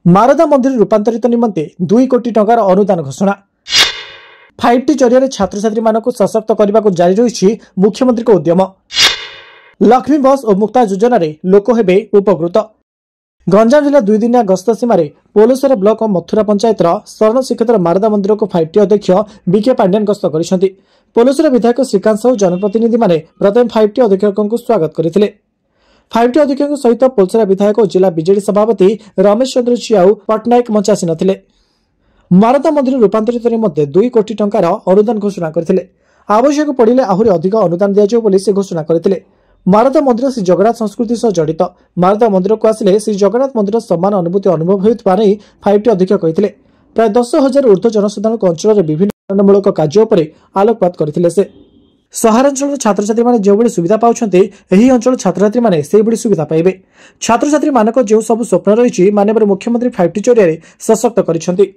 मारदा मंदिर रूपांतरित निमंते 2 कोटी टंकार अनुदान घोषणा। 5T जरिए छात्र छात्री मानक सशक्त करने को जारी रही मुख्यमंत्री को उद्यम। लक्ष्मी बस और मुक्ता योजना रे लोक हेबे उपकृत। गंजाम जिला 2 दिनिया गस्त सीमार पोलसरा ब्लॉक और मथुरा पंचायत शरण श्रीक्षेत्र मारदा मंदिर को 5T अध्यक्ष बीके पांड्यान गस्त कर पोलसरा विधायक श्रीकांत साहू जनप्रतिनिधि माने प्रथम 5T अध्यक्ष को स्वागत करते। 5T अध्यक्ष सहित पोलसरा विधायक और जिला बीजेडी सभापति रमेश चंद्र चियाऊ पट्टनायक मंच आसी नथिले। मारदा मंदिर रूपांतरित निमंते 2 कोटी टंकार अनुदान घोषणा करथिले। आवश्यक पड़िले आहुरी अधिक अनुदान दियाजिव बोली से घोषणा करथिले। मारदा मंदिर श्री जगन्नाथ संस्कृति सह जड़ित। मारदा मंदिर को आसिले श्री जगन्नाथ मंदिर समान अनुभूति अनुभव होता 5T अध्यक्ष कहते। प्राय 10,000 ऊर्ध्व जनसाधारण अंचल में विभिन्न उन्नयनमूलक कार्य पर आलोकपात करते। सहरांचल छात्र छात्री माने जो बड़ी सुविधा पाउछन्ते एही अंचल छात्र छात्री माने से बड़ी सुविधा पाइबे। छात्र छात्री मानक जो सब स्वप्न रही माननीय मुख्यमंत्री 5T जरिए सशक्त करिसेंती।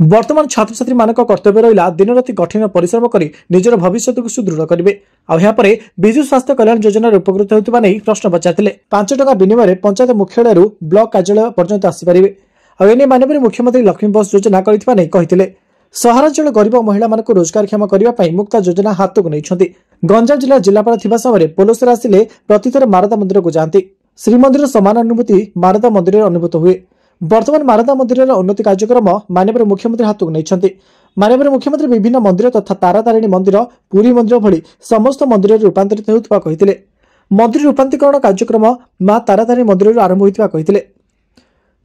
वर्तमान छात्र छात्री मानक कर्तव्य रहिला दिन राति कठिन परिश्रम करी निजर भविष्य को सुदृढ़ करिवे। आपर विजु स्वास्थ्य कल्याण योजना उपकृत होता नहीं प्रश्न पचारते। 5 टका विनिमय पंचायत मुख्यालय ब्लॉक कार्यालय पर्यंत आसीपारे। आने माननीय मुख्यमंत्री लक्ष्मी बस योजना करते। सहरांचल गरीब महिला मानक रोजगारक्षम करने मुक्ता योजना हाथ को नहीं। गंजाम जिला जिलापाल थिबा समय पोलसरा आसिले प्रतिथर मारदा मंदिर को जाती। श्रीमंदिर समान अनुभूति मारदा मंदिर अनुभूत हुए। वर्तमान मारदा मंदिर उन्नति कार्यक्रम माननीय मुख्यमंत्री हाथ को नहीं। माननीय मुख्यमंत्री विभिन्न मंदिर तथा तारातारिणी मंदिर पुरी मंदिर भली समस्त मंदिर रूपांतरित होता कहते। मंदिर रूपांतरीकरण कार्यक्रम मां तारातारिणी मंदिर आरंभ होता कहते।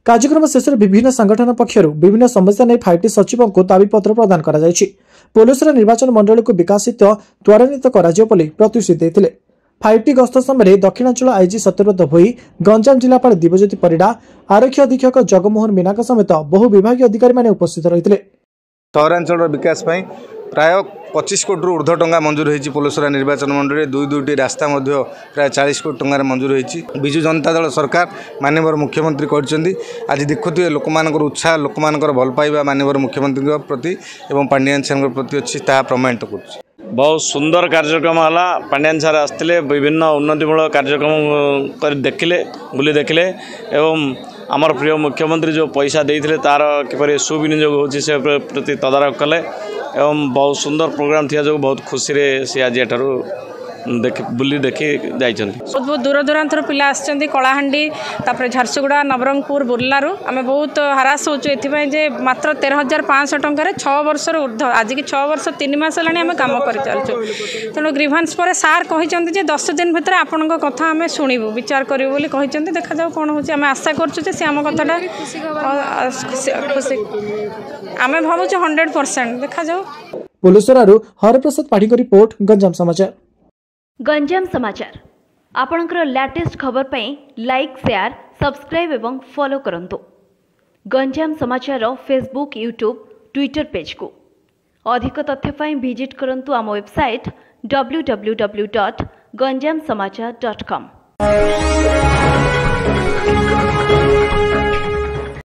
कार्यक्रम शेष विभिन्न संगठन पक्षर विभिन्न समस्या नहीं 5T सचिव को दाबीपत्र प्रदान कर पोलसरा निर्वाचन मंडल को विकसित त्वरान्वित प्रतिश्रुति देते। 5T गस्त समय दक्षिणांचल आईजी सत्यव्रत भोई, गंजाम जिलापाल दिव्यज्योति परिडा, आरक्षी अधीक्षक जगमोहन मीना समेत बहु विभाग अधिकारी उपस्थित रही। सहरांचल विकास प्राय 25 कोटी ऊर्ध्व टंका मंजूर होती। पोलसरा निर्वाचन मंडल 2 रास्ता प्राय 40 कोटी टंकार मंजूर होती। विजु जनता दल सरकार माननीय मुख्यमंत्री कर आज देखुए लोक उत्साह लोक भल पाइबा माननीय मुख्यमंत्री प्रति एवं पांड्यान सर प्रति अच्छी प्रमाणित कर बहुत सुंदर कार्यक्रम है। पांड्यान सर आसते विभिन्न उन्नतिमूलक कार्यक्रम देखिले बुली देखिले एवं आमर प्रिय मुख्यमंत्री जो पैसा देते तार किपर सुविनियोग होची से प्रति तदारख कले एवं बहुत सुंदर प्रोग्राम थी जो बहुत खुशी रे सी आज एठारू बुली देखी जाइछन्ती। बहुत दूर दूरांतर पिला आछन्ती कलाहांडी तापर झारसुगुड़ा नवरंगपुर बुर्लारू आमे बहुत हरास होचु एथिबाय जे मात्र 13,500 टंका 6 वर्ष ऊर्ध्व आज की 6 वर्ष 3 मास लानी आमे काम कर चलछु। तेणु ग्रीभांस पर सार कहिसन्ती जे 10 दिन भितर आपनक कथा आमे सुनिबु विचार करिबु बोली कहिसन्ती। देखा जाऊ कोन होची आमे आशा करछु जे से आम कथाटा खुशी आमे भाबुछु 100%। देखा जाऊ। पोलसरारू हरप्रसाद पाठी को रिपोर्ट गंजाम समाचार। गंजाम समाचार आपणकर लेटेस्ट खबर पाई लाइक शेयर सब्सक्राइब एवं फॉलो करंतु। गंजाम समाचार फेसबुक यूट्यूब ट्विटर पेज को अधिक तथ्य पाई विजिट करंतु आम वेबसाइट www.ganjamsamachar.com।